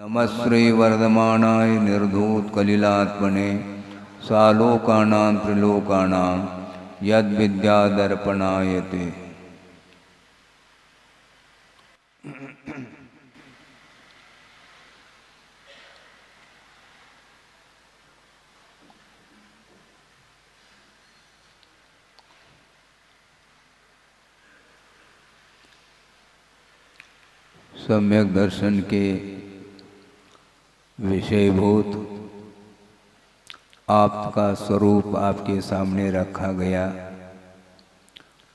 नमस्ते वर्धमानाय निर्धूत कलिलात्मने सालोकानां त्रिलोकानां यद्विद्यादर्पणायते। सम्यक दर्शन के विषयभूत आपका स्वरूप आपके सामने रखा गया,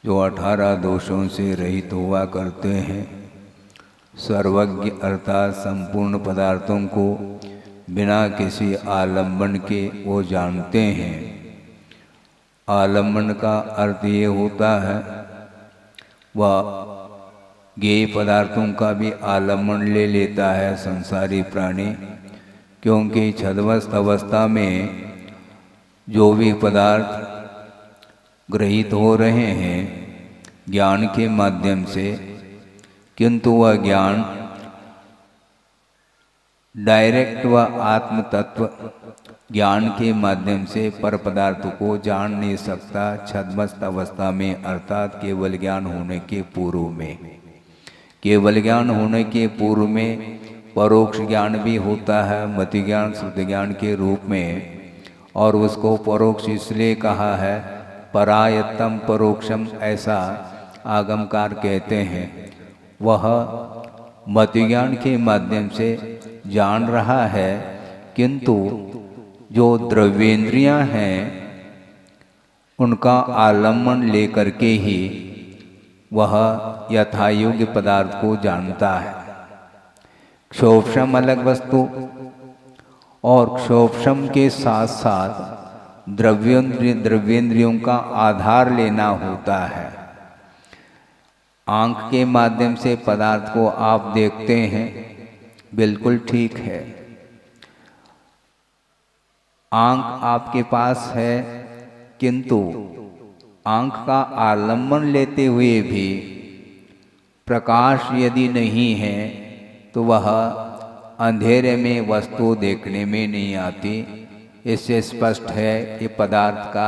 जो 18 दोषों से रहित हुआ करते हैं। सर्वज्ञ अर्थात संपूर्ण पदार्थों को बिना किसी आलंबन के वो जानते हैं। आलंबन का अर्थ ये होता है वह ज्ञेय पदार्थों का भी आलंबन ले लेता है संसारी प्राणी, क्योंकि छद्मस्त अवस्था में जो भी पदार्थ ग्रहित हो रहे हैं ज्ञान के माध्यम से, किंतु वह ज्ञान डायरेक्ट व आत्म तत्व ज्ञान के माध्यम से पर पदार्थ को जान नहीं सकता छद्मस्त अवस्था में, अर्थात केवल ज्ञान होने के पूर्व में। केवल ज्ञान होने के पूर्व में परोक्ष ज्ञान भी होता है, मति ज्ञान शुद्ध ज्ञान के रूप में, और उसको परोक्ष इसलिए कहा है परायत्तम परोक्षम, ऐसा आगमकार कहते हैं। वह मति ज्ञान के माध्यम से जान रहा है, किंतु जो द्रव्येंद्रियां हैं उनका आलम्बन लेकर के ही वह यथायोग्य पदार्थ को जानता है। क्षोभशम अलग वस्तु, और क्षोभशम के साथ साथ द्रव्येंद्रियों का आधार लेना होता है। आंख के माध्यम से पदार्थ को आप देखते हैं, बिल्कुल ठीक है। आंख आपके पास है, किंतु आंख का आलंबन लेते हुए भी प्रकाश यदि नहीं है तो वह अंधेरे में वस्तु देखने में नहीं आती। इससे स्पष्ट है कि पदार्थ का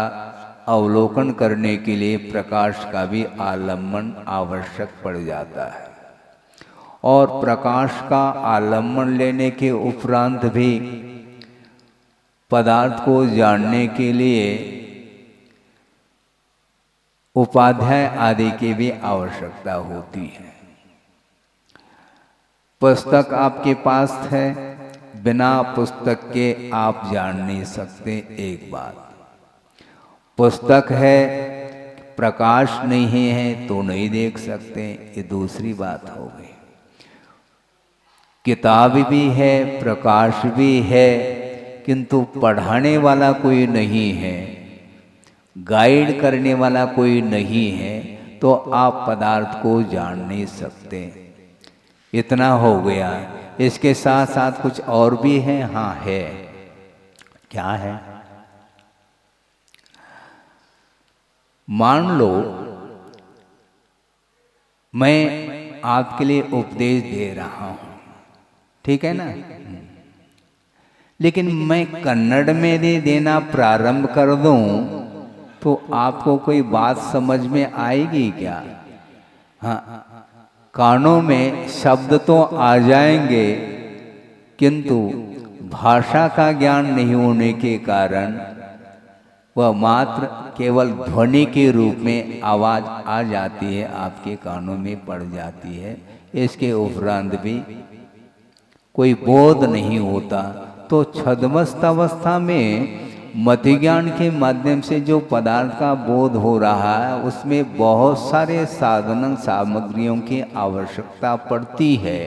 अवलोकन करने के लिए प्रकाश का भी आलंबन आवश्यक पड़ जाता है। और प्रकाश का आलंबन लेने के उपरांत भी पदार्थ को जानने के लिए उपाध्याय आदि की भी आवश्यकता होती है। पुस्तक आपके पास है, बिना पुस्तक के आप जान नहीं सकते। एक बात, पुस्तक है प्रकाश नहीं है तो नहीं देख सकते, ये दूसरी बात हो गई। किताब भी है, प्रकाश भी है, किंतु पढ़ाने वाला कोई नहीं है, गाइड करने वाला कोई नहीं है, तो आप पदार्थ को जान नहीं सकते। इतना हो गया। इसके साथ साथ कुछ और भी है। हाँ है। क्या है? मान लो मैं आपके लिए उपदेश दे रहा हूं, ठीक है ना, लेकिन मैं कन्नड़ में देना प्रारंभ कर दूं तो आपको कोई बात समझ में आएगी क्या? हाँ, कानों में शब्द तो आ जाएंगे, किंतु भाषा का ज्ञान नहीं होने के कारण वह मात्र केवल ध्वनि के रूप में आवाज आ जाती है, आपके कानों में पड़ जाती है। इसके उपरांत भी कोई बोध नहीं होता। तो छद्मस्त अवस्था में मति ज्ञान के माध्यम से जो पदार्थ का बोध हो रहा है, उसमें बहुत सारे साधन सामग्रियों की आवश्यकता पड़ती है।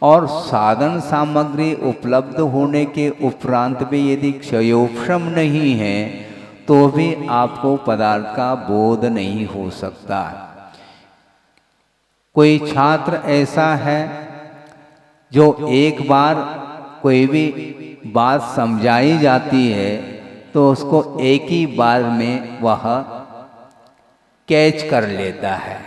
और साधन सामग्री उपलब्ध होने के उपरांत भी यदि क्षयोपशम नहीं है तो भी आपको पदार्थ का बोध नहीं हो सकता। कोई छात्र ऐसा है जो एक बार कोई भी बात समझाई जाती है तो उसको एक ही बार में वह कैच कर लेता है,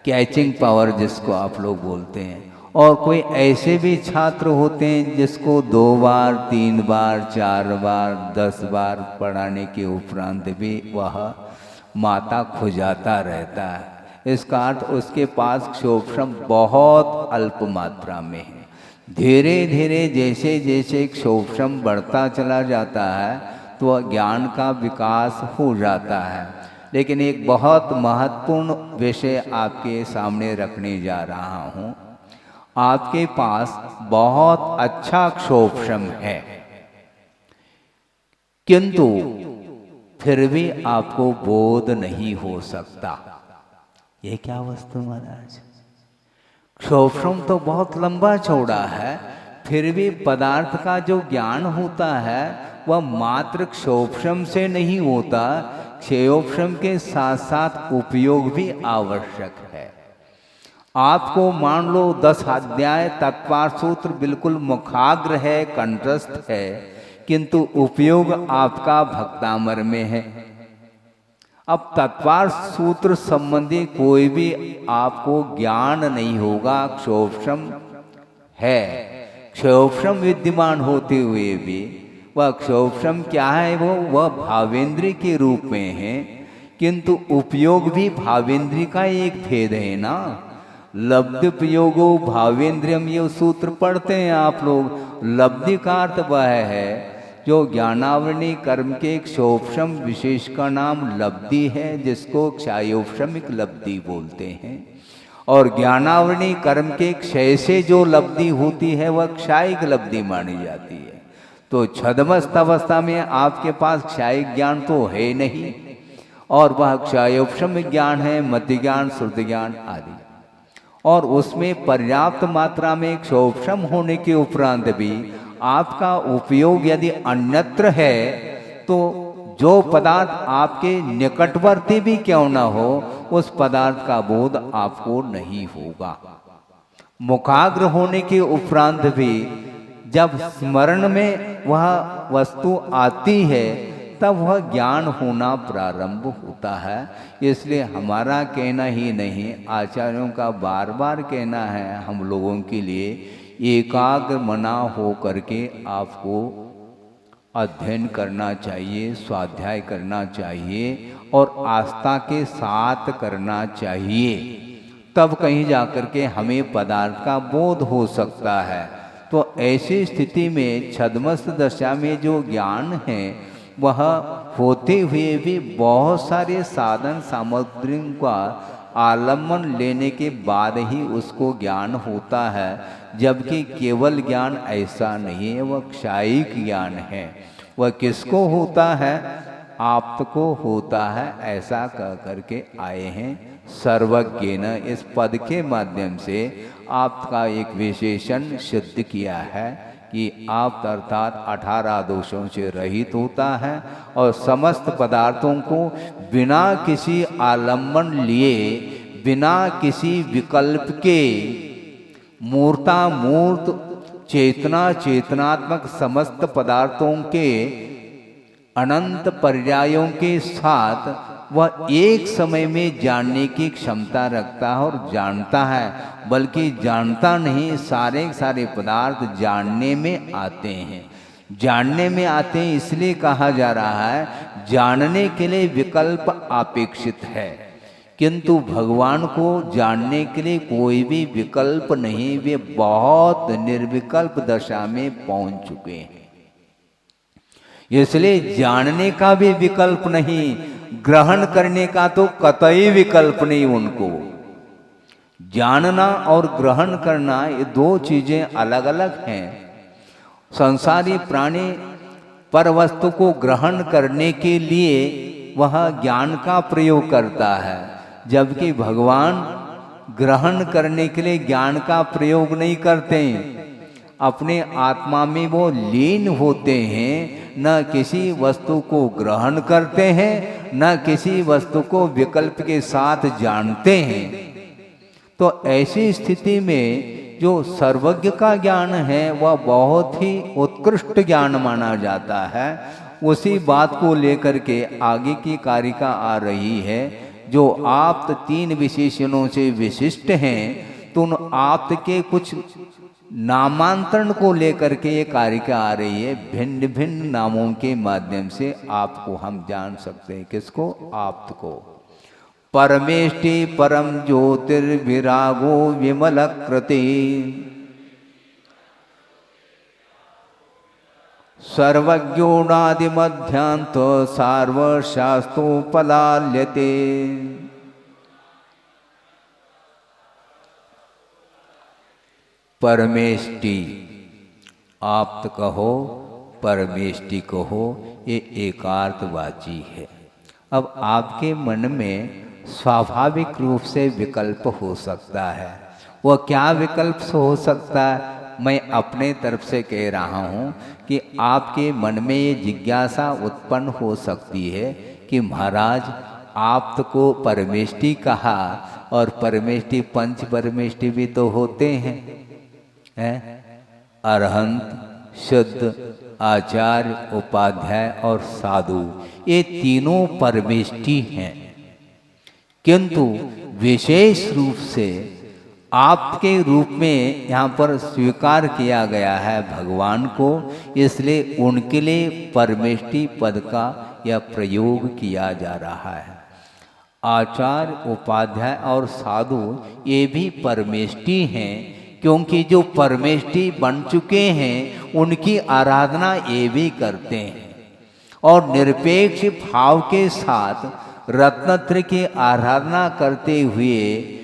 कैचिंग पावर जिसको आप लोग बोलते हैं। और कोई ऐसे भी छात्र होते हैं जिसको 2 बार 3 बार 4 बार 10 बार पढ़ाने के उपरांत भी वह माता खुजाता रहता है। इसका अर्थ उसके पास क्षोभशम बहुत अल्प मात्रा में है। धीरे धीरे जैसे जैसे क्षोभशम बढ़ता चला जाता है तो वह ज्ञान का विकास हो जाता है। लेकिन एक बहुत महत्वपूर्ण विषय आपके सामने रखने जा रहा हूँ। आपके पास बहुत अच्छा क्षोभशम है, किंतु फिर भी आपको बोध नहीं हो सकता। ये क्या वस्तु महाराज? क्षोभशम तो बहुत लंबा चौड़ा है, फिर भी पदार्थ का जो ज्ञान होता है वह मात्र क्षोभशम से नहीं होता, क्षयोभशम के साथ साथ उपयोग भी आवश्यक है। आपको मान लो 10 अध्याय तत्वार सूत्र बिल्कुल मुखाग्र है, कंठस्थ है, किंतु उपयोग आपका भक्तामर में है। अब तत्वार सूत्र संबंधी कोई भी आपको ज्ञान नहीं होगा। क्षोभशम है, क्षोभशम विद्यमान होते हुए भी वह क्षोभशम क्या है? वह भावेंद्र के रूप में है, किंतु उपयोग भी भावेंद्र का एक भेद है ना। लब्धि प्रयोगो भावेंद्रियम, ये सूत्र पढ़ते हैं आप लोग। लब्धि का अर्थ वह है जो ज्ञानावरणी कर्म के क्षोभशम विशेष का नाम लब्धि है, जिसको क्षयोपशमिक लब्धि बोलते हैं। और ज्ञानावरणी कर्म के क्षय से जो लब्धि होती है वह क्षायिक लब्धि मानी जाती है। तो छद्मस्त अवस्था में आपके पास क्षायिक ज्ञान तो है नहीं, और वह क्षयोपशमिक ज्ञान है, मध्य ज्ञान, श्रुति ज्ञान आदि। और उसमें पर्याप्त मात्रा में क्षोभशम होने के उपरांत भी आपका उपयोग यदि अन्यत्र है तो जो पदार्थ आपके निकटवर्ती भी क्यों न हो, उस पदार्थ का बोध आपको नहीं होगा। मुखाग्र होने के उपरांत भी जब स्मरण में वह वस्तु आती है तब वह ज्ञान होना प्रारंभ होता है। इसलिए हमारा कहना ही नहीं, आचार्यों का बार बार कहना है हम लोगों के लिए, एकाग्र मना हो करके आपको अध्ययन करना चाहिए, स्वाध्याय करना चाहिए और आस्था के साथ करना चाहिए। तब कहीं जाकर के हमें पदार्थ का बोध हो सकता है। तो ऐसी स्थिति में छद्मस्त दशा में जो ज्ञान है वह होते हुए भी बहुत सारे साधन सामग्रियों का आलम्बन लेने के बाद ही उसको ज्ञान होता है, जबकि केवल ज्ञान ऐसा नहीं है, वह क्षायिक ज्ञान है। वह किसको होता है? आपको होता है। ऐसा कह करके आए हैं सर्वज्ञ न, इस पद के माध्यम से आपका एक विशेषण सिद्ध किया है कि आप अर्थात 18 दोषों से रहित होता है और समस्त पदार्थों को बिना किसी आलम्बन लिए, बिना किसी विकल्प के मूर्तामूर्त चेतना चेतनात्मक समस्त पदार्थों के अनंत पर्यायों के साथ वह एक समय में जानने की क्षमता रखता है और जानता है, बल्कि जानता नहीं, सारे पदार्थ जानने में आते हैं। जानने में आते हैं इसलिए कहा जा रहा है जानने के लिए विकल्प अपेक्षित है, किंतु भगवान को जानने के लिए कोई भी विकल्प नहीं, वे बहुत निर्विकल्प दशा में पहुंच चुके हैं। इसलिए जानने का भी विकल्प नहीं, ग्रहण करने का तो कतई विकल्प नहीं उनको। जानना और ग्रहण करना ये दो चीजें अलग अलग हैं। संसारी प्राणी पर वस्तु को ग्रहण करने के लिए वह ज्ञान का प्रयोग करता है, जबकि भगवान ग्रहण करने के लिए ज्ञान का प्रयोग नहीं करते हैं। अपने आत्मा में वो लीन होते हैं, न किसी वस्तु को ग्रहण करते हैं, न किसी वस्तु को विकल्प के साथ जानते हैं। तो ऐसी स्थिति में जो सर्वज्ञ का ज्ञान है वह बहुत ही उत्कृष्ट ज्ञान माना जाता है। उसी बात को लेकर के आगे की कारिका आ रही है, जो आप 3 विशेषणों से विशिष्ट हैं, तो उन आप्त के कुछ नामांतरण को लेकर के ये कारिका आ रही है। भिन्न भिन्न नामों के माध्यम से आपको हम जान सकते हैं। किसको? आप्त को। परमेष्टि परम ज्योतिर्विरागो विमल कृति, सर्वज्ञोनादि मध्यांत सार्वशास्त्रोपलाल्यते। परमेष्टि आप्त कहो, परमेष्टि कहो, ये एकार्थवाची है। अब आपके मन में स्वाभाविक रूप से विकल्प हो सकता है। वह क्या विकल्प हो सकता है? मैं अपने तरफ से कह रहा हूँ कि आपके मन में ये जिज्ञासा उत्पन्न हो सकती है कि महाराज आप्त को परमेष्टि कहा, और परमेष्टि पंच परमेष्टि भी तो होते हैं, अरहंत, शुद्ध, आचार्य, उपाध्याय और साधु, ये तीनों परमेष्टि हैं। किंतु विशेष रूप से आपके रूप में यहाँ पर स्वीकार किया गया है भगवान को, इसलिए उनके लिए परमेष्टि पद का यह प्रयोग किया जा रहा है। आचार्य, उपाध्याय और साधु ये भी परमेष्टि हैं, क्योंकि जो परमेष्टि बन चुके हैं उनकी आराधना ये भी करते हैं। और निरपेक्ष भाव के साथ रत्नत्र की आराधना करते हुए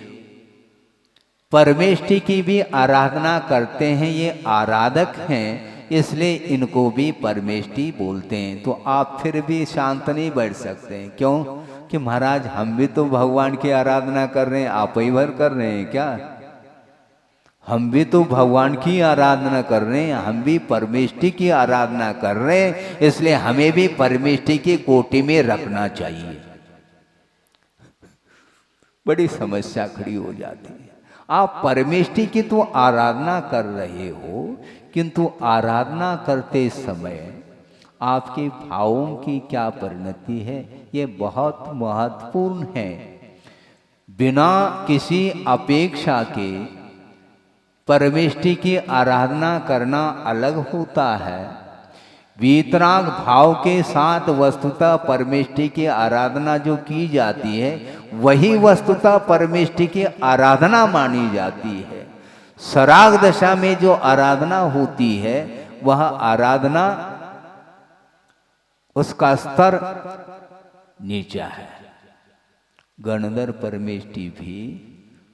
परमेष्टि की भी आराधना करते हैं। ये आराधक हैं, इसलिए इनको भी परमेष्टि बोलते हैं। तो आप फिर भी शांत नहीं बैठ सकते हैं। क्यों? कि महाराज हम भी तो भगवान की आराधना कर रहे हैं, आप ही भर कर रहे हैं क्या? हम भी तो भगवान की आराधना कर रहे हैं, हम भी परमेष्टि की आराधना कर रहे हैं, इसलिए हमें भी परमेष्टि की कोटि में रखना चाहिए। बड़ी समस्या खड़ी हो जाती है। आप परमेष्टि की तो आराधना कर रहे हो, किंतु आराधना करते समय आपके भावों की क्या परिणति है, ये बहुत महत्वपूर्ण है। बिना किसी अपेक्षा के परमेष्टि की आराधना करना अलग होता है। वीतराग भाव के साथ वस्तुतः परमेष्टि की आराधना जो की जाती है, वही वस्तुतः परमेष्टि की आराधना मानी जाती है। सराग दशा में जो आराधना होती है, वह आराधना उसका स्तर नीचा है। गणधर परमेष्टि भी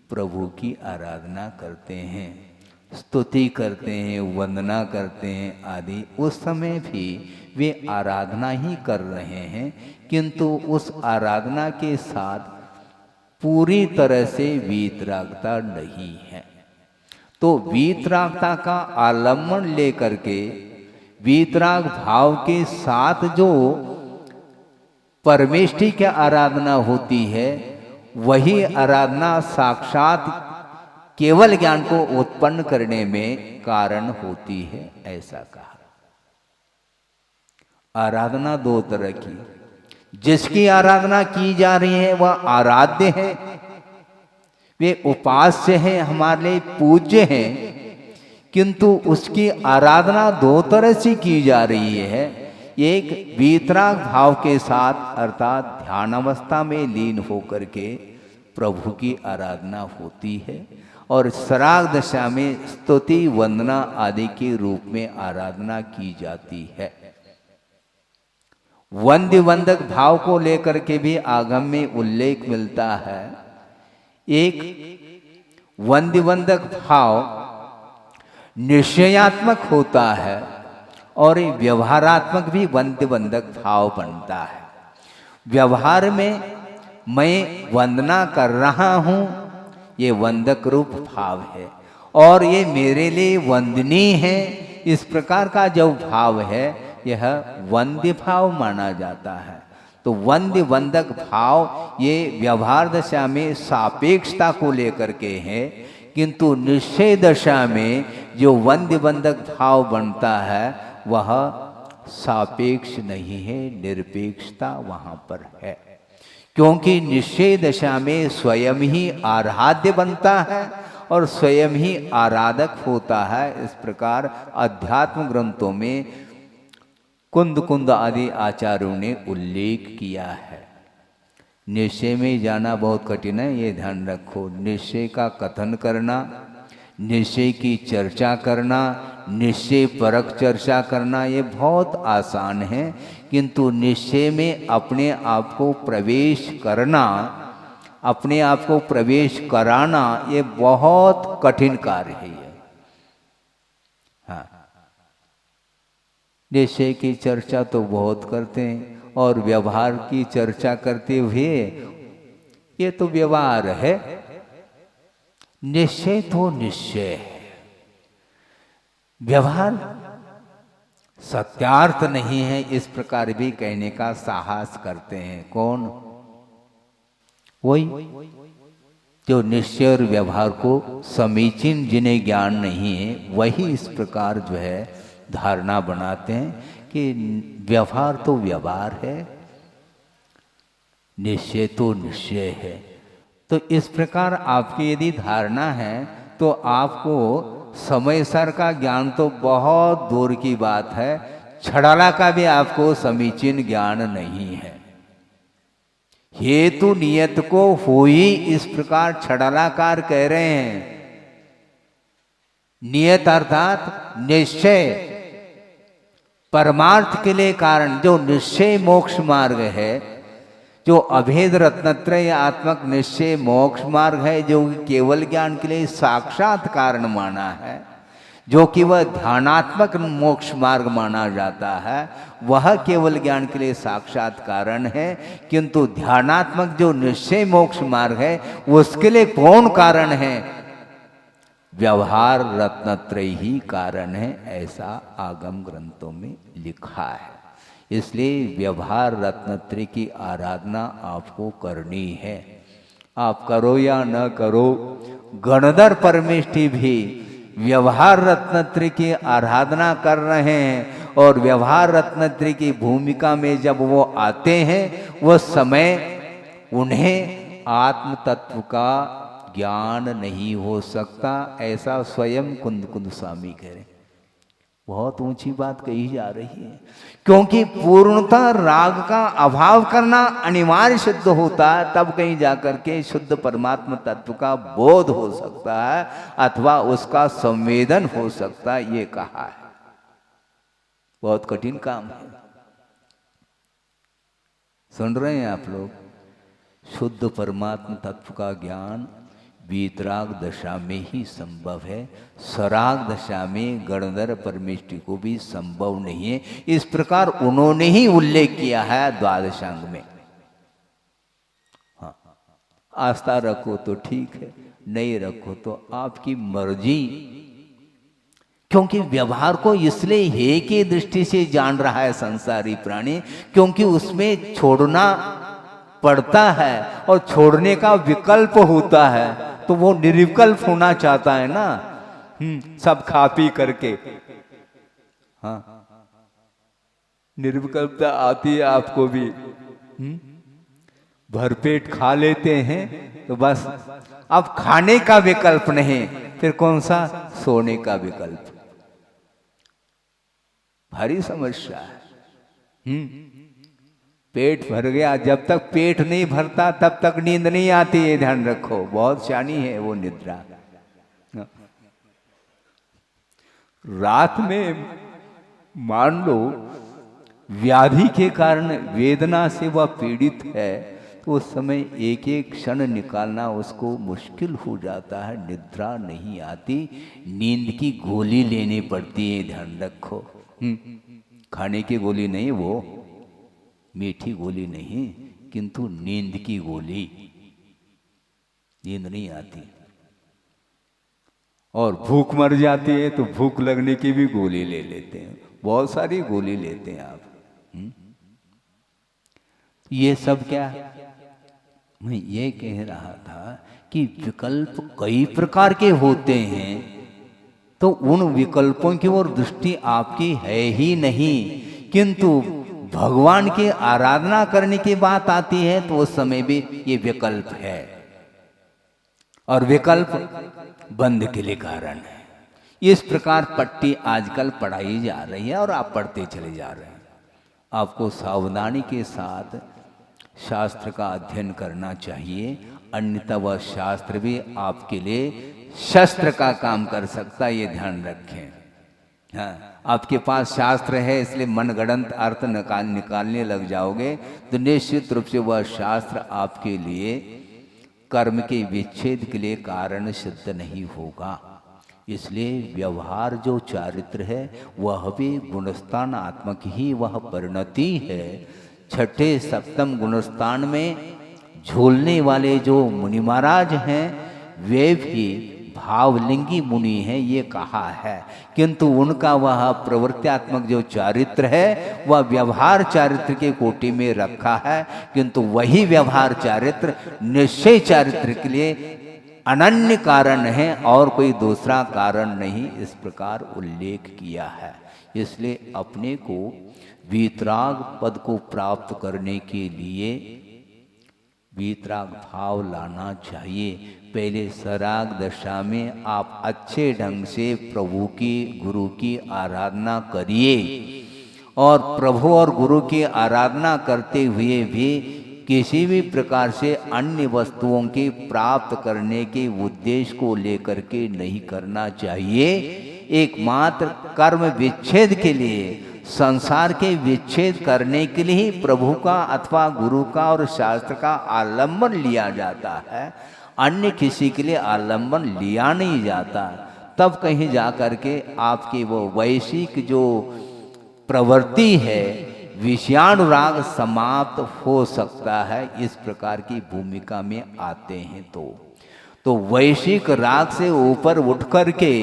प्रभु की आराधना करते हैं, स्तुति करते हैं, वंदना करते हैं आदि। उस समय भी वे आराधना ही कर रहे हैं, किंतु उस आराधना के साथ पूरी तरह से वीतरागता नहीं है। तो वीतरागता का आलम्बन लेकर के वीतराग भाव के साथ जो परमेष्टि की आराधना होती है, वही आराधना साक्षात केवल ज्ञान को उत्पन्न करने में कारण होती है, ऐसा कहा। आराधना दो तरह की, जिसकी आराधना की जा रही है वह आराध्य है, वे उपास्य है, हमारे लिए पूज्य हैं, किंतु उसकी आराधना दो तरह से की जा रही है। एक वीतराग भाव के साथ अर्थात ध्यान अवस्था में लीन होकर के प्रभु की आराधना होती है, और सराग दशा में स्तुति वंदना आदि के रूप में आराधना की जाती है। वंद्य वंदक भाव को लेकर के भी आगम में उल्लेख मिलता है। एक वंद्य वंदक भाव निश्चयात्मक होता है, और व्यवहारात्मक भी वंद्य वंदक भाव बनता है। व्यवहार में मैं वंदना कर रहा हूँ, ये वंदक रूप भाव है, और ये मेरे लिए वंदनीय है, इस प्रकार का जो भाव है यह वंद्य भाव माना जाता है। तो वंद्य वंदक भाव ये व्यवहार दशा में सापेक्षता को लेकर के है, किंतु निश्चय दशा में जो वंद्य वंदक भाव बनता है वह सापेक्ष नहीं है, निरपेक्षता वहाँ पर है। क्योंकि निश्चय दशा में स्वयं ही आराध्य बनता है, और स्वयं ही आराधक होता है। इस प्रकार अध्यात्म ग्रंथों में कुंद कुंद आदि आचार्यों ने उल्लेख किया है। निश्चय में जाना बहुत कठिन है, ये ध्यान रखो। निश्चय का कथन करना, निश्चय की चर्चा करना, निश्चय परक चर्चा करना ये बहुत आसान है, किंतु निश्चय में अपने आप को प्रवेश करना, अपने आप को प्रवेश कराना ये बहुत कठिन कार्य है। ये हाँ, निश्चय की चर्चा तो बहुत करते हैं और व्यवहार की चर्चा करते हुए ये तो व्यवहार है, निश्चय तो निश्चय है। व्यवहार सत्यार्थ नहीं है, इस प्रकार भी कहने का साहस करते हैं। कौन? वही जो निश्चय और व्यवहार को समीचीन जिन्हें ज्ञान नहीं है, वही इस प्रकार जो है धारणा बनाते हैं कि व्यवहार तो व्यवहार है, निश्चय तो निश्चय है। तो इस प्रकार आपकी यदि धारणा है तो आपको समय सर का ज्ञान तो बहुत दूर की बात है, छड़ाला का भी आपको समीचीन ज्ञान नहीं है। हेतु नियत को हो ही इस प्रकार छड़ालाकार कह रहे हैं। नियत अर्थात निश्चय, परमार्थ के लिए कारण जो निश्चय मोक्ष मार्ग है, जो अभेद रत्नत्रय आत्मक निश्चय मोक्ष मार्ग है, जो केवल ज्ञान के लिए साक्षात कारण माना है, जो कि वह ध्यानात्मक मोक्ष मार्ग माना जाता है, वह केवल ज्ञान के लिए साक्षात कारण है। किंतु ध्यानात्मक जो निश्चय मोक्ष मार्ग है उसके लिए कौन कारण है? व्यवहार रत्नत्रय ही कारण है, ऐसा आगम ग्रंथों में लिखा है। इसलिए व्यवहार रत्नत्रय की आराधना आपको करनी है। आप करो या न करो, गणधर परमेष्ठी भी व्यवहार रत्नत्रय की आराधना कर रहे हैं और व्यवहार रत्नत्रय की भूमिका में जब वो आते हैं उस समय उन्हें आत्म तत्व का ज्ञान नहीं हो सकता, ऐसा स्वयं कुंद कुंद स्वामी कह रहे हैं। बहुत ऊंची बात कही जा रही है, क्योंकि पूर्णतः राग का अभाव करना अनिवार्य सिद्ध होता है, तब कहीं जाकर के शुद्ध परमात्मा तत्व का बोध हो सकता है अथवा उसका संवेदन हो सकता है, ये कहा है। बहुत कठिन काम है। सुन रहे हैं आप लोग? शुद्ध परमात्मा तत्व का ज्ञान वीतराग दशा में ही संभव है, सराग दशा में गणधर परमेष्टि को भी संभव नहीं है। इस प्रकार उन्होंने ही उल्लेख किया है द्वादशांग में। हाँ, आस्था रखो तो ठीक है, नहीं रखो तो आपकी मर्जी। क्योंकि व्यवहार को इसलिए हे की दृष्टि से जान रहा है संसारी प्राणी, क्योंकि उसमें छोड़ना पड़ता है और छोड़ने का विकल्प होता है, तो वो निर्विकल्प होना चाहता है ना। सब खा पी करके, हाँ, निर्विकल्पता आती है आपको भी। भरपेट खा लेते हैं तो बस अब खाने का विकल्प नहीं, फिर कौन सा? सोने का विकल्प। भारी समस्या है। पेट भर गया, जब तक पेट नहीं भरता तब तक नींद नहीं आती, ये ध्यान रखो। बहुत शानी है वो निद्रा। रात में मान लो व्याधि के कारण वेदना से वह पीड़ित है, तो उस समय एक एक क्षण निकालना उसको मुश्किल हो जाता है, निद्रा नहीं आती, नींद की गोली लेनी पड़ती है, ध्यान रखो। खाने की गोली नहीं, वो मीठी गोली नहीं, किंतु नींद की गोली। नींद नहीं आती और भूख मर जाती है तो भूख लगने की भी गोली ले लेते हैं, बहुत सारी गोली लेते हैं आप। ये सब क्या? मैं ये कह रहा था कि विकल्प कई प्रकार के होते हैं, तो उन विकल्पों की ओर दृष्टि आपकी है ही नहीं, किंतु भगवान की आराधना करने की बात आती है तो उस समय भी ये विकल्प है। और विकल्प बंध के लिए कारण है। इस प्रकार पट्टी आजकल पढ़ाई जा रही है और आप पढ़ते चले जा रहे हैं। आपको सावधानी के साथ शास्त्र का अध्ययन करना चाहिए, अन्यथा वह शास्त्र भी आपके लिए शस्त्र का काम कर सकता है, ये ध्यान रखें। हाँ, आपके पास शास्त्र है इसलिए मनगढ़ंत अर्थ निकालने लग जाओगे तो निश्चित रूप से वह शास्त्र आपके लिए कर्म के विच्छेद के लिए कारण सिद्ध नहीं होगा। इसलिए व्यवहार जो चारित्र है वह भी गुणस्थानात्मक ही वह परिणति है। छठे सप्तम गुणस्थान में झूलने वाले जो मुनि महाराज हैं वे भी भावलिंगी मुनि हैं ये कहा है, किंतु उनका वह प्रवृत्त्यात्मक जो चारित्र है वह व्यवहार चारित्र के कोटि में रखा है, किंतु वही व्यवहार चारित्र निश्चय चारित्र के लिए अनन्य कारण है और कोई दूसरा कारण नहीं, इस प्रकार उल्लेख किया है। इसलिए अपने को वीतराग पद को प्राप्त करने के लिए वीतराग भाव लाना चाहिए। पहले सराग दशा में आप अच्छे ढंग से प्रभु की गुरु की आराधना करिए और प्रभु और गुरु की आराधना करते हुए भी किसी भी प्रकार से अन्य वस्तुओं के प्राप्त करने के उद्देश्य को लेकर के नहीं करना चाहिए। एकमात्र कर्म विच्छेद के लिए, संसार के विच्छेद करने के लिए ही प्रभु का अथवा गुरु का और शास्त्र का आलंबन लिया जाता है, अन्य किसी के लिए आलंबन लिया नहीं जाता। तब कहीं जा कर के आपकी वो वैश्विक जो प्रवृत्ति है विषयानुराग समाप्त हो सकता है। इस प्रकार की भूमिका में आते हैं तो वैश्विक राग से ऊपर उठ कर के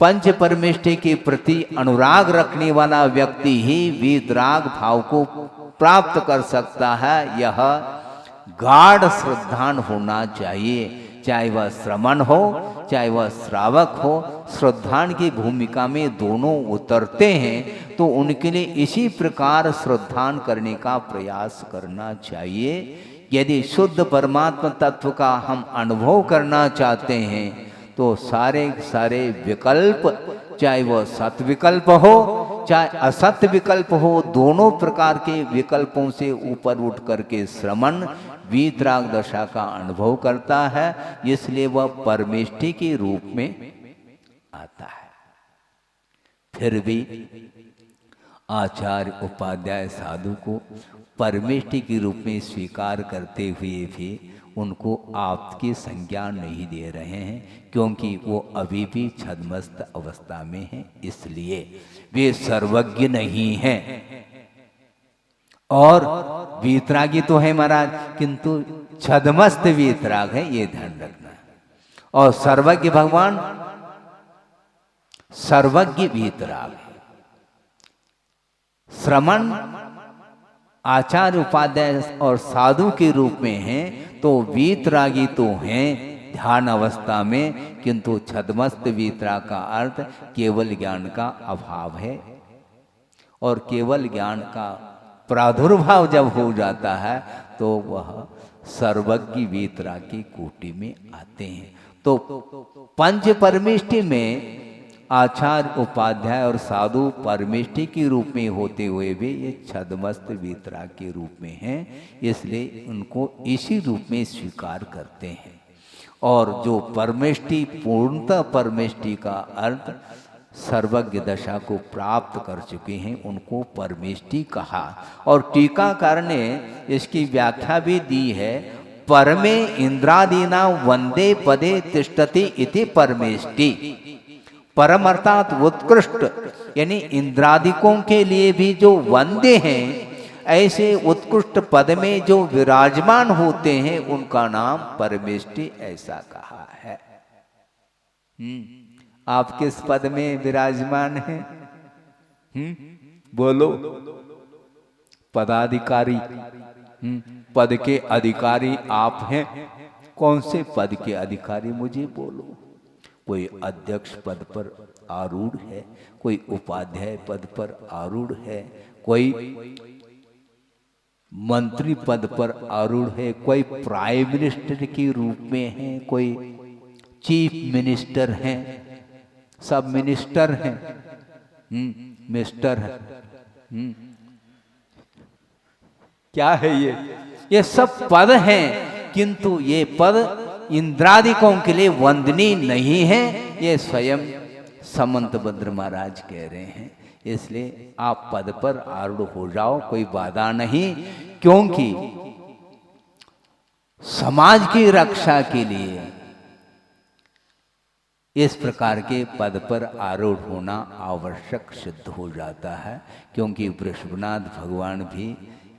पंच परमेष्टि के प्रति अनुराग रखने वाला व्यक्ति ही वीतराग भाव को प्राप्त कर सकता है। यह गाढ़ श्रद्धान होना चाहिए, चाहे वह श्रमण हो चाहे वह श्रावक हो, श्रद्धान की भूमिका में दोनों उतरते हैं तो उनके लिए इसी प्रकार श्रद्धान करने का प्रयास करना चाहिए। यदि शुद्ध परमात्मा तत्व का हम अनुभव करना चाहते हैं तो सारे विकल्प, चाहे वह सत्य विकल्प हो चाहे असत्य विकल्प हो, दोनों प्रकार के विकल्पों से ऊपर उठ करके श्रमण वीतराग दशा का अनुभव करता है, इसलिए वह परमेष्टि के रूप में आता है। फिर भी आचार्य उपाध्याय साधु को परमेष्टि के रूप में स्वीकार करते हुए भी उनको आपकी संज्ञा नहीं दे रहे हैं, क्योंकि वो अभी भी छद्मस्त अवस्था में हैं, इसलिए वे सर्वज्ञ नहीं हैं। और वीतरागी तो है महाराज, किंतु छद्मस्त वीतराग है, ये ध्यान रखना। और सर्वज्ञ भगवान सर्वज्ञ वीतराग है। श्रमण आचार्य उपाध्याय और साधु के रूप में हैं तो वीतरागी तो हैं ध्यान अवस्था में, किंतु छद्मस्त वीतराग का अर्थ केवल ज्ञान का अभाव है। और केवल ज्ञान का प्रादुर्भाव जब हो जाता है तो वह सर्वज्ञ वीतराग की कोटि में आते हैं। तो पंच परमेष्टि में आचार्य उपाध्याय और साधु परमेष्टि के रूप में होते हुए भी ये छद्मस्त वीतराग के रूप में हैं, इसलिए उनको इसी रूप में स्वीकार करते हैं। और जो परमेष्टि पूर्णतः परमेष्टि का अर्थ सर्वज्ञ दशा को प्राप्त कर चुके हैं उनको परमेष्टि कहा। और टीकाकार ने इसकी व्याख्या भी दी है, परमे इंद्रादीना वंदे पदे तिष्ठति इति परमेष्टि। परम अर्थात उत्कृष्ट, यानी इंद्रादिकों के लिए भी जो वंदे हैं, ऐसे उत्कृष्ट पद में जो विराजमान होते हैं उनका नाम परमेष्टि, ऐसा कहा है। आप किस पद में विराजमान हैं? बोलो। पदाधिकारी, पद के अधिकारी आप हैं। कौन से पद के अधिकारी मुझे बोलो। कोई अध्यक्ष पद पर आरूढ़ है, कोई उपाध्याय पद पर आरूढ़ है, कोई मंत्री पद पर आरूढ़ है, कोई प्राइम मिनिस्टर के रूप में है, कोई चीफ मिनिस्टर है, सब मिनिस्टर हैं, मिस्टर है, क्या है ये सब पद हैं, किंतु ये पद इंद्रादिकों के लिए वंदनीय नहीं है, ये स्वयं समंतभद्र महाराज कह रहे हैं। इसलिए आप पद पर आरूढ़ हो जाओ, कोई बाधा नहीं, क्योंकि समाज की रक्षा के लिए इस प्रकार के पद पर आरूढ़ होना आवश्यक सिद्ध हो जाता है। क्योंकि वृषभनाथ भगवान भी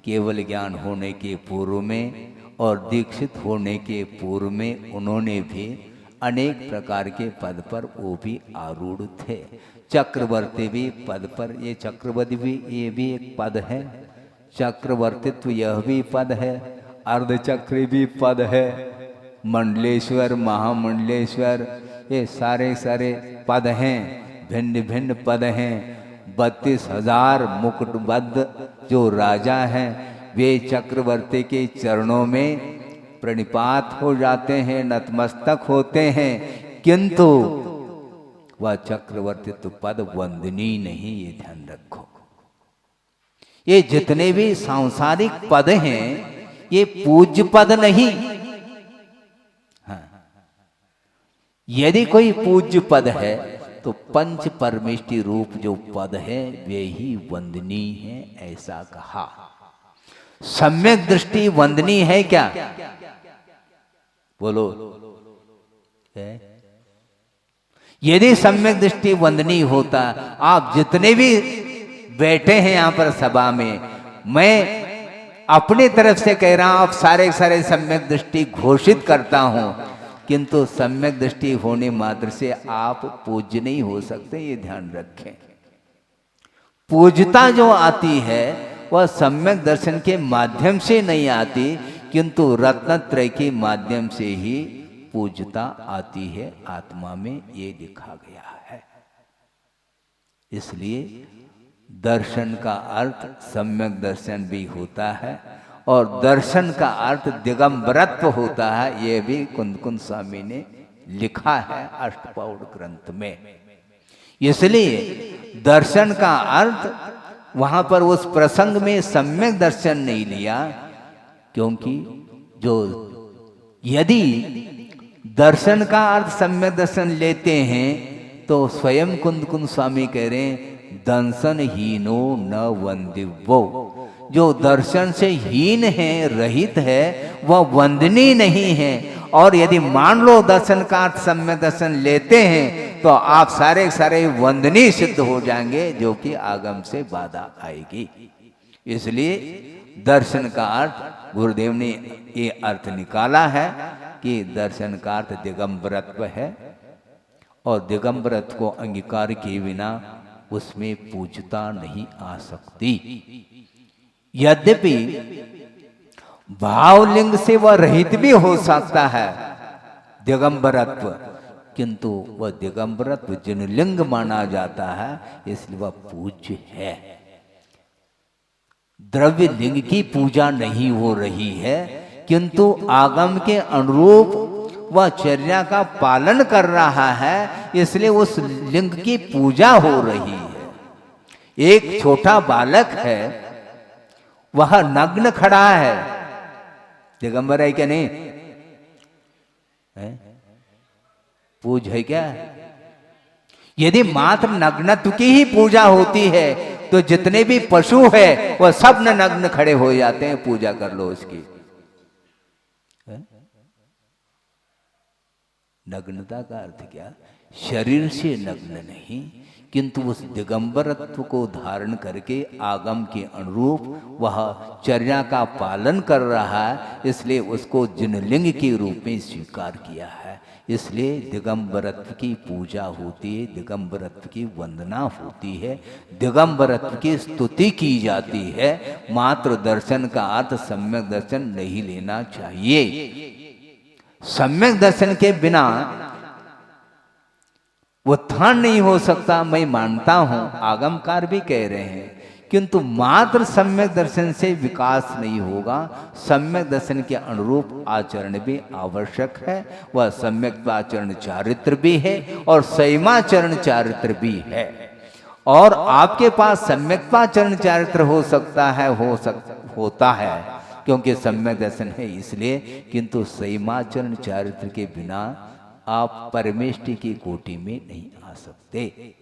केवल ज्ञान होने के पूर्व में और दीक्षित होने के पूर्व में उन्होंने भी अनेक प्रकार के पद पर वो भी आरूढ़ थे। चक्रवर्ती भी पद पर, ये चक्रवर्ती भी, ये भी एक पद है, चक्रवर्तित्व यह भी पद है, अर्धचक्री भी पद है, मंडलेश्वर, महामंडलेश्वर, ये सारे सारे पद हैं, भिन्न भिन्न पद हैं। 32,000 मुकुटबद्ध जो राजा हैं वे चक्रवर्ती के चरणों में प्रणिपात हो जाते हैं, नतमस्तक होते हैं, किंतु वह चक्रवर्तित्व पद वंदनीय नहीं, ये ध्यान रखो। ये जितने भी सांसारिक पद हैं ये पूज्य पद नहीं। हाँ। यदि कोई पूज्य पद है तो पंच परमेष्टि रूप जो पद है वे ही वंदनीय है, ऐसा कहा। सम्यक दृष्टि वंदनीय है क्या? बोलो है? यदि सम्यक दृष्टि वंदनीय होता, आप जितने भी बैठे हैं यहां पर सभा में, मैं अपनी तरफ से कह रहा हूं, आप सारे सारे सम्यक दृष्टि घोषित करता हूं, किंतु सम्यक दृष्टि होने मात्र से आप पूज्य नहीं हो सकते, ये ध्यान रखें। पूज्यता जो आती है वह सम्यक दर्शन के माध्यम से नहीं आती, किंतु रत्नत्रय के माध्यम से ही पूज्यता आती है आत्मा में, ये लिखा गया है। इसलिए दर्शन का अर्थ सम्यक दर्शन भी होता है और दर्शन का अर्थ दिगंबरत्व होता है, ये भी कुंद कुंद स्वामी ने लिखा है अष्टप्रौढ़ ग्रंथ में। इसलिए दर्शन का अर्थ वहां पर उस प्रसंग में सम्यक दर्शन नहीं लिया, क्योंकि जो यदि दर्शन का अर्थ सम्यक दर्शन लेते हैं तो स्वयं कुंद कुंद स्वामी कह रहे हैं, दर्शन हीनो न वंदिवो। जो दर्शन से हीन है, रहित है, वह वंदनीय नहीं है। और यदि मान लो दर्शन का अर्थ सम्यक दर्शन लेते हैं तो आप सारे सारे वंदनीय सिद्ध हो जाएंगे, जो कि आगम से बाधा आएगी। इसलिए दर्शन का अर्थ गुरुदेव ने ये अर्थ निकाला है कि दर्शन का अर्थ दिगंबरत्व है, और दिगंबरत्व को अंगीकार किए बिना उसमें पूज्यता नहीं आ सकती। यद्यपि भावलिंग से वह रहित भी हो सकता है दिगंबरत्व, किंतु वह दिगंबरत्व जिन लिंग माना जाता है, इसलिए वह पूज्य है। द्रव्य लिंग की पूजा नहीं हो रही है, किंतु आगम के अनुरूप वह चर्या का पालन कर रहा है, इसलिए उस लिंग की पूजा हो रही है। एक छोटा बालक है, वह नग्न खड़ा है, दिगंबर है क्या नहीं है? पूज है क्या? यदि मात्र नग्नत्व की ही पूजा होती है तो जितने भी पशु है वह सब नग्न खड़े हो जाते हैं, पूजा कर लो उसकी। नग्नता का अर्थ क्या? शरीर से नग्न नहीं, किंतु उस दिगंबरत्व को धारण करके आगम के अनुरूप वह चर्या का पालन कर रहा है, इसलिए उसको जिनलिंग के रूप में स्वीकार किया है। इसलिए दिगंबरत्व की पूजा होती है, दिगंबरत्व की वंदना होती है, दिगंबरत्व की स्तुति की जाती है। मात्र दर्शन का अर्थ सम्यक दर्शन नहीं लेना चाहिए। सम्यक दर्शन के बिना उत्थान नहीं हो सकता। मैं मानता हूं, आगमकार भी कह रहे हैं किंतु मात्र सम्यक दर्शन से विकास नहीं होगा। सम्यक दर्शन के अनुरूप आचरण भी आवश्यक है। वह सम्यक आचरण चारित्र भी है और संयमाचरण चारित्र भी है। और आपके पास सम्यक्ताचरण चारित्र हो सकता है, होता है क्योंकि सम्यक दर्शन है इसलिए, किंतु संयमाचरण चारित्र के बिना आप परमेष्टि की कोटि में नहीं आ सकते।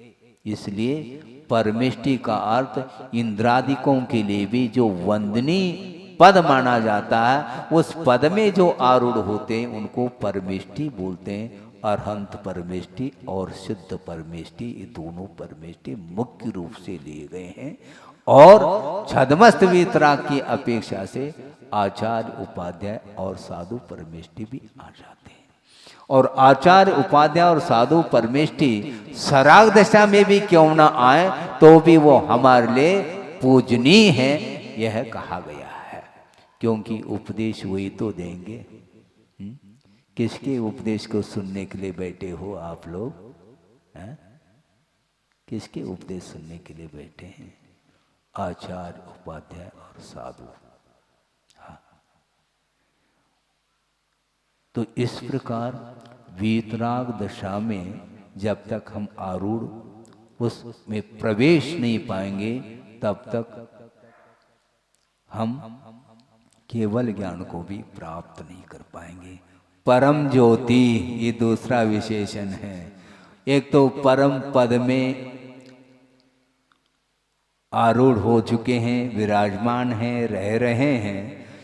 इसलिए परमेष्टि का अर्थ इंद्रादिकों के लिए भी जो वंदनीय पद माना जाता है, उस पद में जो आरूढ़ होते हैं उनको परमेष्टि बोलते हैं। अरहंत परमेष्टि और सिद्ध परमेष्टि, ये दोनों परमेष्टि मुख्य रूप से लिए गए हैं। और छदमस्त वितराग की अपेक्षा से आचार्य उपाध्याय और साधु परमेष्टि भी आ जाते हैं। और आचार्य उपाध्याय और साधु परमेष्टि सराग दशा में भी क्यों ना आए तो भी वो हमारे लिए पूजनीय है, यह कहा गया है। क्योंकि उपदेश वही तो देंगे। किसके उपदेश को सुनने के लिए बैठे हो आप लोग? किसके उपदेश सुनने के लिए बैठे हैं? आचार्य उपाध्याय और साधु। हाँ। तो इस प्रकार वीतराग दशा में जब तक हम आरूढ़ उसमें प्रवेश नहीं पाएंगे तब तक हम केवल ज्ञान को भी प्राप्त नहीं कर पाएंगे। परम ज्योति ये दूसरा विशेषण है। एक तो परम पद में आरूढ़ हो चुके हैं, विराजमान हैं, रह रहे हैं।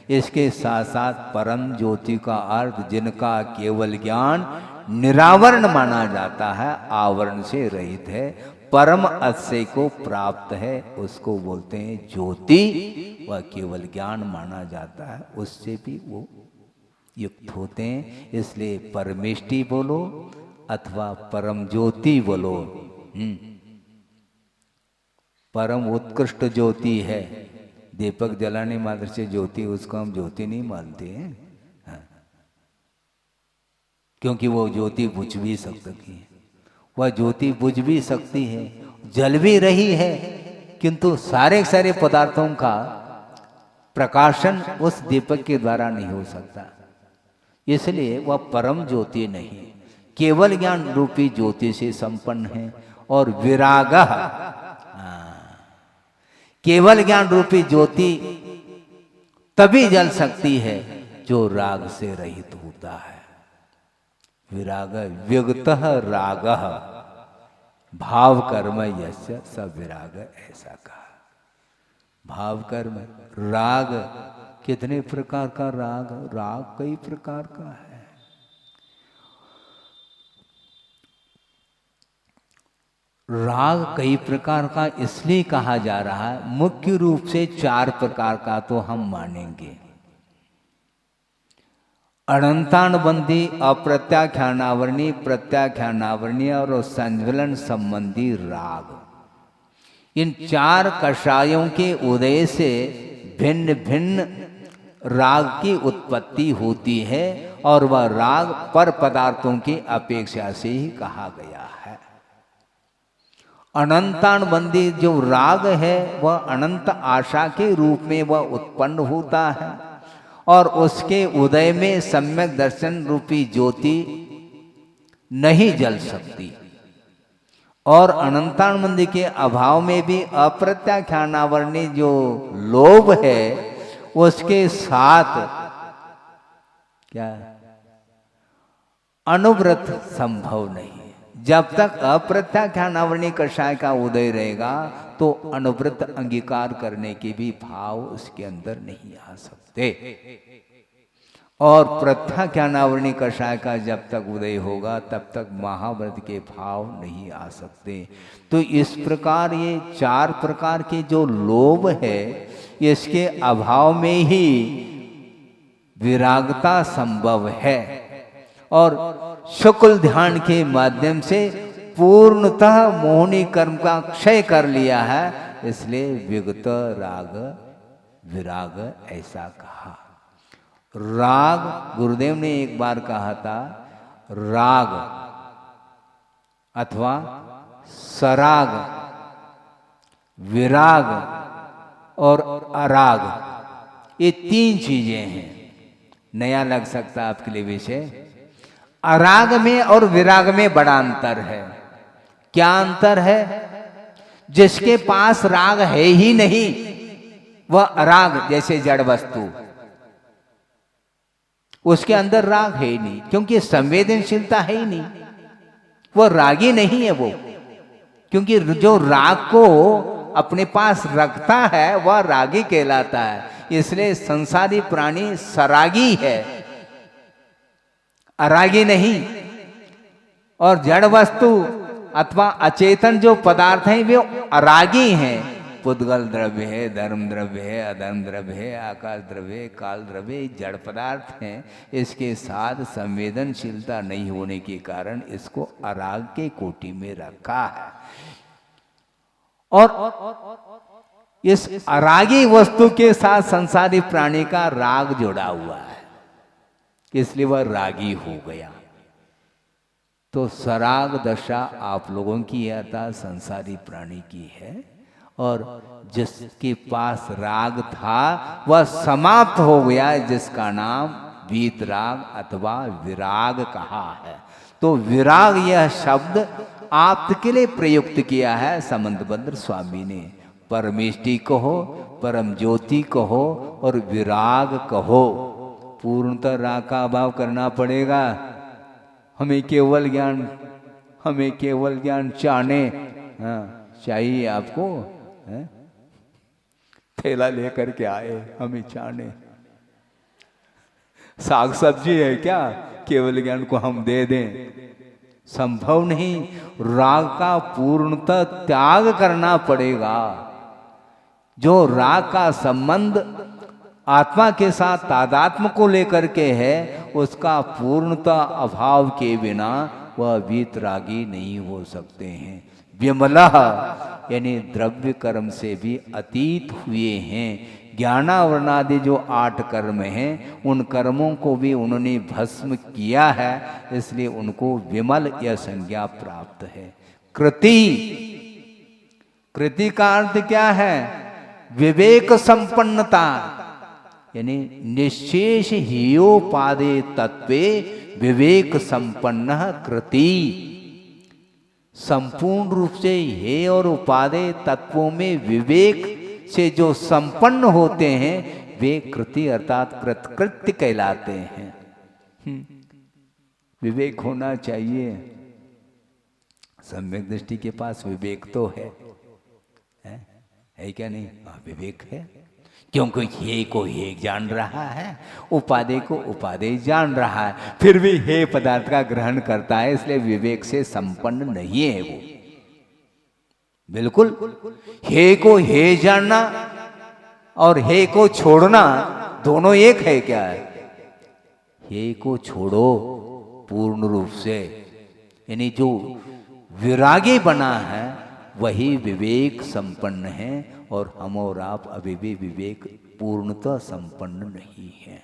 इसके साथ साथ परम ज्योति का अर्थ जिनका केवल ज्ञान निरावरण माना जाता है, आवरण से रहित है, परम अस्य को प्राप्त है, उसको बोलते हैं ज्योति। वह केवल ज्ञान माना जाता है, उससे भी वो युक्त होते हैं। इसलिए परमेष्टि बोलो अथवा परम ज्योति बोलो। परम उत्कृष्ट ज्योति है। दीपक जलाने मात्र से ज्योति, उसको हम ज्योति नहीं मानते हैं। हाँ। क्योंकि वो ज्योति बुझ भी सकती है, वह ज्योति बुझ भी सकती है, जल भी रही है, किंतु सारे सारे पदार्थों का प्रकाशन उस दीपक के द्वारा नहीं हो सकता। इसलिए वह परम ज्योति नहीं, केवल ज्ञान रूपी ज्योति से संपन्न है। और विराग, केवल ज्ञान रूपी ज्योति तभी जल सकती है जो राग से रहित होता है। विराग विगतः राग भाव कर्म यस्य स विराग, ऐसा कहा। भाव कर्म राग, कितने प्रकार का राग? राग कई प्रकार का है। राग कई प्रकार का इसलिए कहा जा रहा है, मुख्य रूप से 4 प्रकार का तो हम मानेंगे। अनंतानुबंधी, अप्रत्याख्यानावरणी, प्रत्याख्यानावरणीय और संज्वलन संबंधी राग। इन 4 कषायों के उदय से भिन्न भिन्न राग की उत्पत्ति होती है और वह राग पर पदार्थों की अपेक्षा से ही कहा गया है। अनंतानुबंधी जो राग है वह अनंत आशा के रूप में वह उत्पन्न होता है और उसके उदय में सम्यक दर्शन रूपी ज्योति नहीं जल सकती। और अनंतानुबंधी के अभाव में भी अप्रत्याख्यानावरणी जो लोभ है उसके साथ क्या अनुव्रत संभव नहीं। जब तक अप्रत्याख्यानावरणी कषाय का उदय रहेगा तो अनुव्रत अंगीकार करने के भी भाव उसके अंदर नहीं आ सकते। और प्रत्याख्यानावरणी कषाय का जब तक उदय होगा तब तक महाव्रत के भाव नहीं आ सकते। तो इस प्रकार ये 4 प्रकार के जो लोभ है इसके अभाव में ही विरागता संभव है। और शुक्ल ध्यान के माध्यम से पूर्णतः मोहनी कर्म का क्षय कर लिया है, इसलिए विगत राग विराग ऐसा कहा। राग, गुरुदेव ने एक बार कहा था, राग अथवा सराग, विराग और अराग, ये तीन चीजें हैं। नया लग सकता है आपके लिए विषय। अराग में और विराग में बड़ा अंतर है। क्या अंतर है? जिसके पास राग है ही नहीं वह अराग, जैसे जड़ वस्तु, उसके अंदर राग है ही नहीं, क्योंकि संवेदनशीलता है ही नहीं, वह रागी नहीं है वो। क्योंकि जो राग को अपने पास रखता है वह रागी कहलाता है। इसलिए संसारी प्राणी सरागी है, अरागी नहीं। और जड़ वस्तु अथवा अचेतन जो पदार्थ हैं वे अरागी हैं। पुद्गल द्रव्य है, धर्म द्रव्य है, अधर्म द्रव्य है, आकाश द्रव्य है, काल द्रव्य है, जड़ पदार्थ हैं। इसके साथ संवेदनशीलता नहीं होने के कारण इसको अराग के कोटि में रखा है। और इस अरागी वस्तु के साथ संसारी प्राणी का राग जुड़ा हुआ है, इसलिए वह रागी हो गया। तो सराग दशा आप लोगों की अर्थात संसारी प्राणी की है। और जिसके पास राग था वह समाप्त हो गया, जिसका नाम वीतराग अथवा विराग कहा है। तो विराग यह शब्द आपके लिए प्रयुक्त किया है समंतभद्र स्वामी ने। परमेष्टि कहो, परम ज्योति कहो और विराग कहो। पूर्णतः राग का अभाव करना पड़ेगा। हमें केवल ज्ञान चाहने चाहिए आपको। थैला लेकर के आए, हमें चाहने साग सब्जी है क्या केवल ज्ञान को हम दे दें? संभव नहीं। राग का पूर्णतः त्याग करना पड़ेगा। जो राग का संबंध आत्मा के साथ तादात्म्य को लेकर के है, उसका पूर्णतः अभाव के बिना वह वीतरागी नहीं हो सकते हैं। विमलः यानी द्रव्य कर्म से भी अतीत हुए हैं। ज्ञानावरणादि जो 8 कर्म हैं उन कर्मों को भी उन्होंने भस्म किया है, इसलिए उनको विमल यह संज्ञा प्राप्त है। कृति, कृति का अर्थ क्या है? विवेक संपन्नता, यानी निश्शेष हेयोपादे तत्वे विवेक संपन्न कृति। संपूर्ण रूप से हे और उपादेय तत्वों में विवेक से जो संपन्न होते हैं वे कृति अर्थात कृतकृत्य कहलाते हैं। विवेक होना चाहिए। सम्यक दृष्टि के पास विवेक तो है क्या नहीं? विवेक है, क्योंकि हे को हे जान रहा है, उपादेय को उपादेय जान रहा है, फिर भी हे पदार्थ का ग्रहण करता है, इसलिए विवेक से संपन्न नहीं है वो। बिल्कुल हे को हे जानना और हे को छोड़ना दोनों एक है क्या है? हे को छोड़ो पूर्ण रूप से, यानी जो विरागी बना है वही विवेक संपन्न है, और हम और आप अभी भी विवेक पूर्णतः संपन्न नहीं है।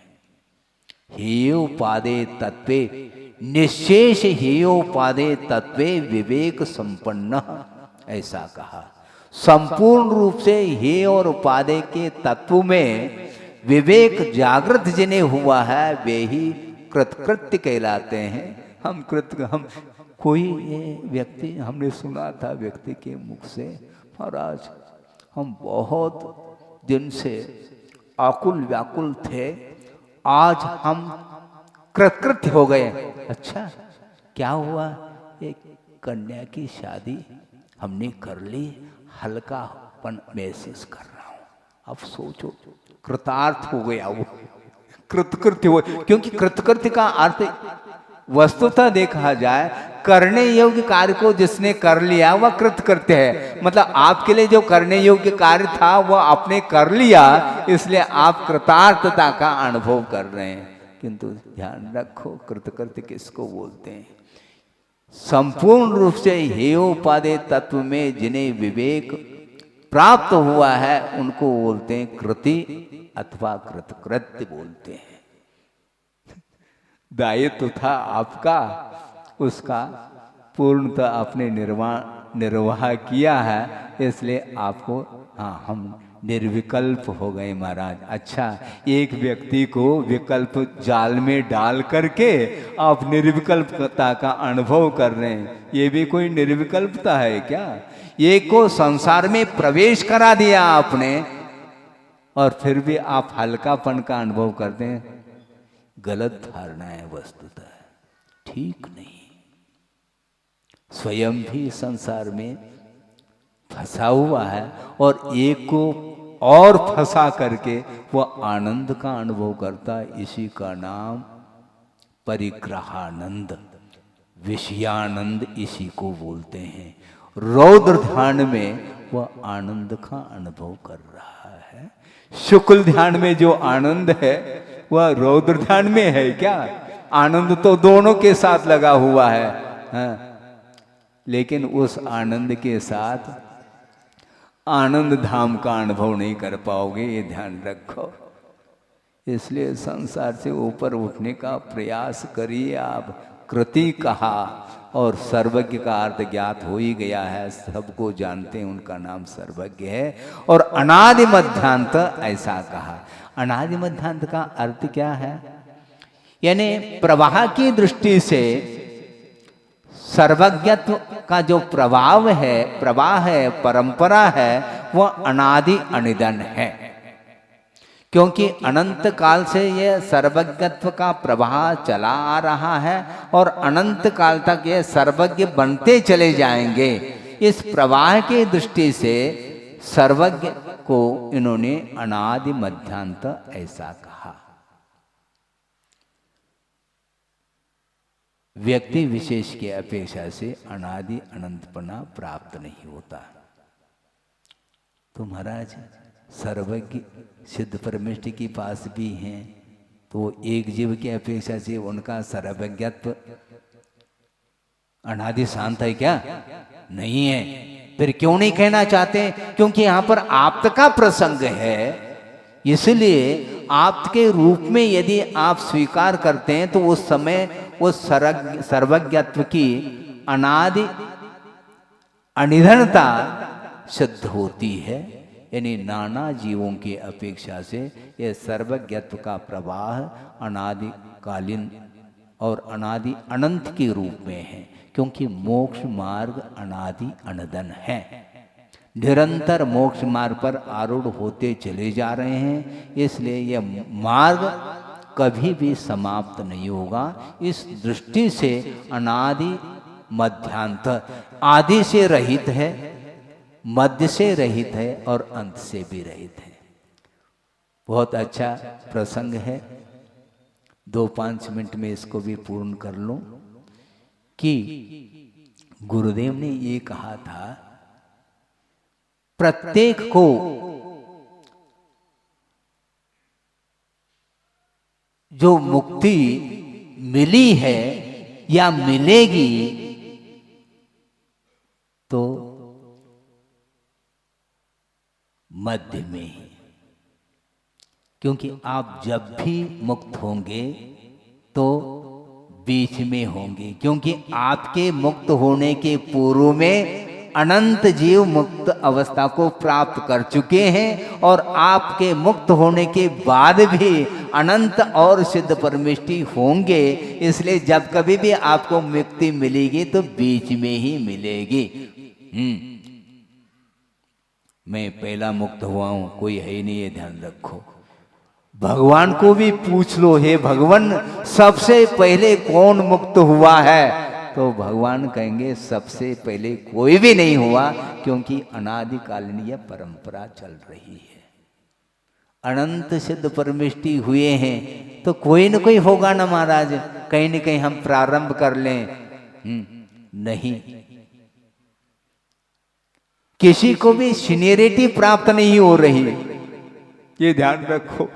हेयोपादे तत्वे निश्शेष हेयोपादे तत्वे विवेक संपन्न, ऐसा कहा। संपूर्ण रूप से हे और उपादेय के तत्व में विवेक जागृत जिन्हें हुआ है वे ही कृतकृत्य कहलाते हैं। हम कोई व्यक्ति हमने सुना था व्यक्ति के मुख से, महाराज हम बहुत दिन से आकुल व्याकुल थे, आज हम कृतकृत्य हो गए। अच्छा क्या हुआ? एक कन्या की शादी हमने कर ली, हल्कापन महसूस कर रहा हूं। अब सोचो कृतार्थ हो गया वो, कृतकृत्य हो। क्योंकि कृतकृत्य का अर्थ वस्तुतः देखा जाए करने योग्य कार्य को जिसने कर लिया वह कृतकृत्य है। मतलब आपके लिए जो करने योग्य कार्य था वह आपने कर लिया, इसलिए आप कृतार्थता का अनुभव कर रहे हैं। किंतु ध्यान रखो कृतकृत्य किसको बोलते हैं? संपूर्ण रूप से हेयोपादेय तत्व में जिन्हें विवेक प्राप्त हुआ है उनको बोलते हैं कृति अथवा कृतकृत्य बोलते हैं। दायित्व था आपका, उसका पूर्णतः आपने निर्वाह किया है, इसलिए आपको हम निर्विकल्प हो गए महाराज। अच्छा, एक व्यक्ति को विकल्प जाल में डाल करके आप निर्विकल्पता का अनुभव कर रहे हैं, ये भी कोई निर्विकल्पता है क्या? ये को संसार में प्रवेश करा दिया आपने और फिर भी आप हल्कापन का अनुभव करते हैं। गलत धारणा है, वस्तुतः ठीक नहीं। स्वयं भी संसार में फंसा हुआ है और एक को और फंसा करके वह आनंद का अनुभव करता है। इसी का नाम परिग्रहानंद, विषयानंद इसी को बोलते हैं। रौद्र ध्यान में वह आनंद का अनुभव कर रहा है। शुक्ल ध्यान में जो आनंद है वह रौद्र ध्यान में है क्या? आनंद तो दोनों के साथ लगा हुआ है, हाँ? लेकिन उस आनंद के साथ आनंद धाम का अनुभव नहीं कर पाओगे, ये ध्यान रखो। इसलिए संसार से ऊपर उठने का प्रयास करिए आप। कृति कहा और सर्वज्ञ का अर्थ ज्ञात हो ही गया है, सबको जानते हैं, उनका नाम सर्वज्ञ है। और अनादि मध्यांत ऐसा कहा। अनादि मध्यांत का अर्थ क्या है? यानी प्रवाह की दृष्टि से सर्वज्ञत्व का जो प्रभाव है, प्रवाह है, परंपरा है, वह अनादि अनिधन है। क्योंकि अनंत काल से यह सर्वज्ञत्व का प्रवाह चला आ रहा है और अनंत काल तक यह सर्वज्ञ बनते चले जाएंगे। इस प्रवाह की दृष्टि से सर्वज्ञ को इन्होंने अनादि मध्यांत ऐसा कहा। व्यक्ति विशेष की अपेक्षा से अनादि अनंतपना प्राप्त नहीं होता। तो महाराज सर्वज्ञ सिद्ध परमेष्टि के पास भी हैं, तो एक जीव की अपेक्षा से उनका सर्वज्ञत्व अनादि शांत है क्या? नहीं है। फिर क्यों नहीं कहना चाहते? क्योंकि यहां पर आप्त का प्रसंग है, इसलिए आप्त के रूप में यदि आप स्वीकार करते हैं तो उस समय उस सर्वज्ञत्व की अनादि अनिधनता सिद्ध होती है। यानी नाना जीवों की अपेक्षा से यह सर्वज्ञत्व का प्रवाह अनादिकालीन और अनादि अनंत के रूप में है, क्योंकि मोक्ष मार्ग अनादि अनदन है। निरंतर मोक्ष मार्ग पर आरूढ़ होते चले जा रहे हैं, इसलिए यह मार्ग कभी भी समाप्त नहीं होगा। इस दृष्टि से अनादि मध्यांत, आदि से रहित है, मध्य से रहित है और अंत से भी रहित है। बहुत अच्छा प्रसंग है, 2-5 मिनट में इसको भी पूर्ण कर लूं कि गुरुदेव ने ये कहा था, प्रत्येक को जो मुक्ति मिली है या मिलेगी तो मध्य में ही, क्योंकि आप जब भी मुक्त होंगे तो बीच में होंगे, क्योंकि आपके मुक्त होने के पूर्व में अनंत जीव मुक्त अवस्था को प्राप्त कर चुके हैं और आपके मुक्त होने के बाद भी अनंत और सिद्ध परमेष्टि होंगे। इसलिए जब कभी भी आपको मुक्ति मिलेगी तो बीच में ही मिलेगी। मैं पहला मुक्त हुआ हूं, कोई है ही नहीं, ये ध्यान रखो। भगवान को भी पूछ लो, हे भगवान सबसे पहले कौन मुक्त हुआ है? तो भगवान कहेंगे सबसे पहले कोई भी नहीं हुआ, क्योंकि अनादिकालीन यह परंपरा चल रही है। अनंत सिद्ध परमेष्टि हुए हैं तो कोई न कोई होगा ना महाराज, कहीं न कहीं हम प्रारंभ कर लें। नहीं, किसी को भी सीनियरिटी प्राप्त नहीं हो रही, ये ध्यान रखो।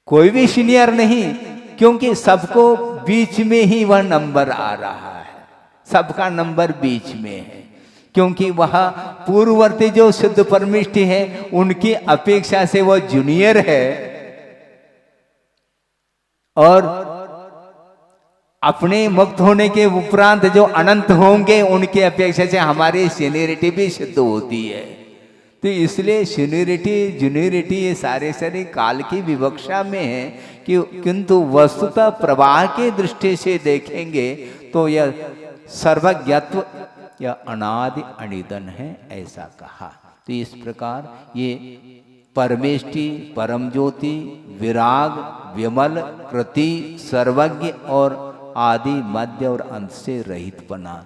कोई भी सीनियर नहीं, क्योंकि सबको बीच में ही वह नंबर आ रहा है, सबका नंबर बीच में है। क्योंकि वह पूर्ववर्ती जो सिद्ध परमेष्टि है उनकी अपेक्षा से वह जूनियर है, और अपने मुक्त होने के उपरांत जो अनंत होंगे उनकी अपेक्षा से हमारी सीनियरिटी भी सिद्ध होती है। तो इसलिए सीनियरिटी जूनियरिटी ये सारे सारे काल की विवक्षा में है कि किंतु वस्तुतः प्रवाह की दृष्टि से देखेंगे तो यह सर्वज्ञत्व या अनादि अनिधन है, ऐसा कहा। तो इस प्रकार ये परमेष्टि, परम ज्योति, विराग, विमल, कृति, सर्वज्ञ और आदि, मध्य और अंत से रहित बना।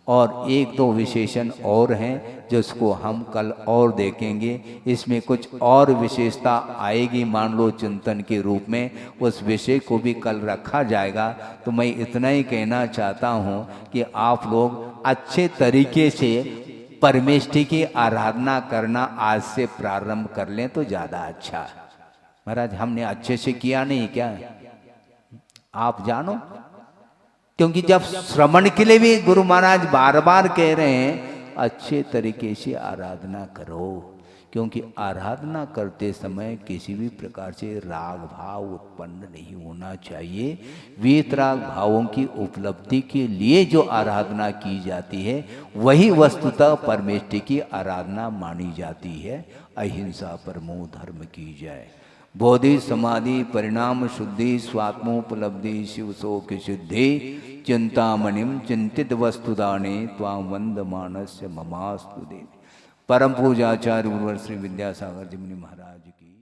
और एक दो विशेषण और हैं जिसको हम कल और देखेंगे। इसमें कुछ और विशेषता आएगी, मान लो चिंतन के रूप में, उस विषय को भी कल रखा जाएगा। तो मैं इतना ही कहना चाहता हूँ कि आप लोग अच्छे तरीके से परमेष्टि की आराधना करना आज से प्रारंभ कर लें तो ज़्यादा अच्छा। महाराज हमने अच्छे से किया नहीं क्या, आप जानो? क्योंकि जब श्रवण के लिए भी गुरु महाराज बार बार कह रहे हैं अच्छे तरीके से आराधना करो, क्योंकि आराधना करते समय किसी भी प्रकार से राग भाव उत्पन्न नहीं होना चाहिए। वीतराग भावों की उपलब्धि के लिए जो आराधना की जाती है वही वस्तुतः परमेष्टि की आराधना मानी जाती है। अहिंसा परमो धर्म की जय। बोधि समाधि परिणाम शुद्धि स्वात्मोपलब्धि शिव शोक सिद्धि चिंतामणिम चिंतित वस्तुदाने त्वां वंद मानस्य ममास्तु देवी। परम पूजाचार्य गुरुवर श्री विद्यासागर जी मुनि महाराज की।